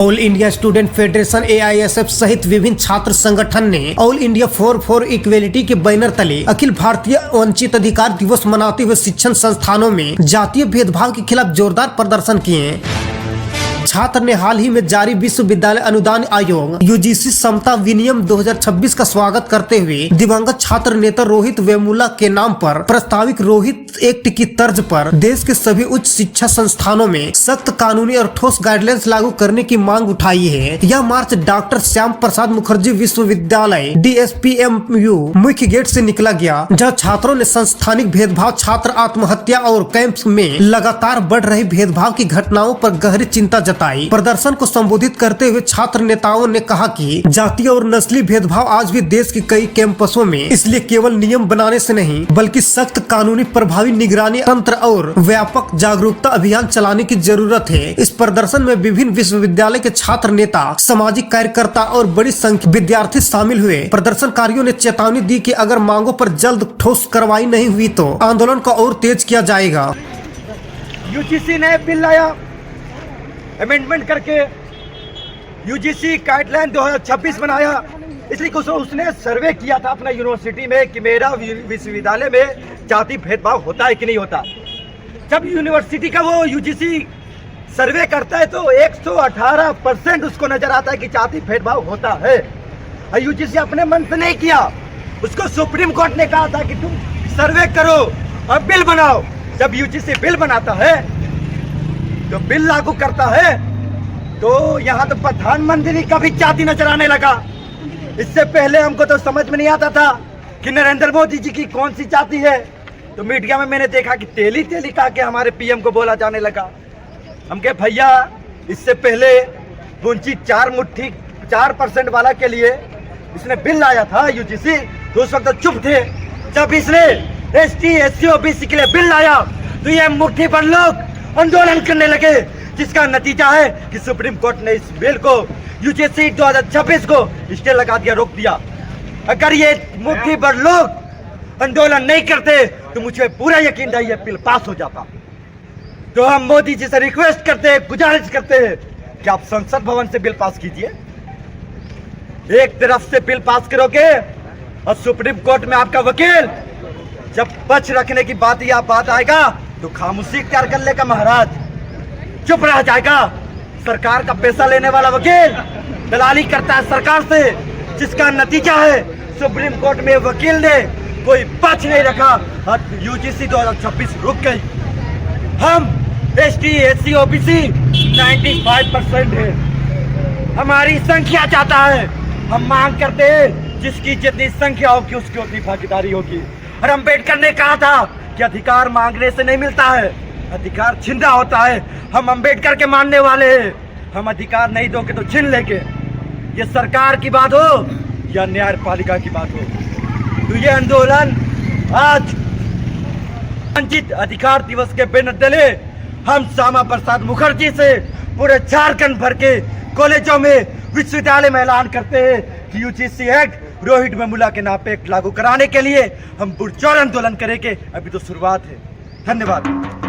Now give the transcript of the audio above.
All India student federation AISF सहित विभिन्न छात्र संगठन ने ऑल इंडिया फॉर इक्वेलिटी के बैनर तले अखिल भारतीय वंचित अधिकार दिवस मनाते हुए शिक्षण संस्थानों में जातीय भेदभाव के खिलाफ जोरदार प्रदर्शन किए। छात्र ने हाल ही में जारी विश्वविद्यालय अनुदान आयोग UGC समता विनियम 2026 का स्वागत करते हुए दिवंगत छात्र नेता रोहित वेमुला के नाम पर प्रस्तावित रोहित एक्ट की तर्ज पर देश के सभी उच्च शिक्षा संस्थानों में सख्त कानूनी और ठोस गाइडलाइंस लागू करने की मांग उठाई है। यह मार्च डॉक्टर श्याम प्रसाद मुखर्जी विश्वविद्यालय DSPMU मुख्य गेट से निकला गया, जहाँ छात्रों ने संस्थानिक भेदभाव, छात्र आत्महत्या और कैंप्स में लगातार बढ़ रही भेदभाव की घटनाओं पर गहरी चिंता जताई। प्रदर्शन को संबोधित करते हुए छात्र नेताओं ने कहा कि जातीय और नस्ली भेदभाव आज भी देश के कई कैंपसों में, इसलिए केवल नियम बनाने से नहीं बल्कि सख्त कानूनी प्रभावी निगरानी तंत्र और व्यापक जागरूकता अभियान चलाने की जरूरत है। इस प्रदर्शन में विभिन्न विश्वविद्यालय के छात्र नेता, सामाजिक कार्यकर्ता और बड़ी संख्या विद्यार्थी शामिल हुए। प्रदर्शनकारियों ने चेतावनी दी कि अगर मांगों पर जल्द ठोस कार्रवाई नहीं हुई तो आंदोलन को और तेज किया जाएगा। UGC ने बिल लाया, अमेंडमेंट करके UGC गाइडलाइन 2026 बनाया। इसलिए उसने सर्वे किया था अपना यूनिवर्सिटी में कि मेरा विश्वविद्यालय में जाति भेदभाव होता है कि नहीं होता। जब यूनिवर्सिटी का वो UGC सर्वे करता है तो 118% उसको नजर आता है कि जाति भेदभाव होता है। और UGC अपने मन से नहीं किया, उसको सुप्रीम कोर्ट ने कहा था कि तुम सर्वे करो और बिल बनाओ। जब UGC बिल बनाता है तो बिल लागू करता है तो यहाँ तो प्रधानमंत्री का भी जाति नजर आने लगा। इससे पहले हमको तो समझ में नहीं आता था कि नरेंद्र मोदी जी की कौन सी जाति है। तो मीडिया में मैंने देखा कि तेली तेली कहा के हमारे PM को बोला जाने लगा। हम कहे भैया, इससे पहले वंचित 4% वाला के लिए इसने बिल लाया था UGC, तो उस वक्त तो चुप थे। जब इसने ST SC OBC के लिए बिल लाया तो ये मुट्ठी भर लोग आंदोलन करने लगे, जिसका नतीजा है कि सुप्रीम कोर्ट ने इस बिल को UGC 2026 को स्टे लगा दिया, रोक दिया। अगर ये मुट्ठी भर लोग आंदोलन नहीं करते तो मुझे पूरा यकीन है ये बिल पास हो जाता। तो हम मोदी जी से रिक्वेस्ट करते हैं, गुजारिश करते हैं कि आप संसद भवन से बिल पास कीजिए। एक तरफ से बिल पास करोगे और सुप्रीम कोर्ट में आपका वकील जब पक्ष रखने की बात आएगा तो खामोशी इख्तियार कर लेगा महाराज, चुप रह जाएगा। सरकार का पैसा लेने वाला वकील दलाली करता है सरकार से, जिसका नतीजा है सुप्रीम कोर्ट में वकील ने कोई पक्ष नहीं रखा और UGC 2026 रुक गई। हम ST SC OBC 95% है, हमारी संख्या चाहता है। हम मांग करते हैं जिसकी जितनी संख्या होगी उसकी उतनी भागीदारी होगी। और अम्बेडकर ने कहा था कि अधिकार मांगने से नहीं मिलता है, अधिकार छीनना होता है। हम अम्बेडकर के मानने वाले हैं, हम अधिकार नहीं दोगे तो छीन लेंगे। ये सरकार की बात हो या न्यायपालिका की बात हो, तो ये आंदोलन आज वंचित अधिकार दिवस के बैनर तले हम श्यामा प्रसाद मुखर्जी से पूरे झारखंड भर के कॉलेजों में, विश्वविद्यालय में ऐलान करते हैं कि UGC एक्ट रोहित वेमुला के नाम पे लागू कराने के लिए हम पुरजोर आंदोलन करेंगे। अभी तो शुरुआत है। धन्यवाद।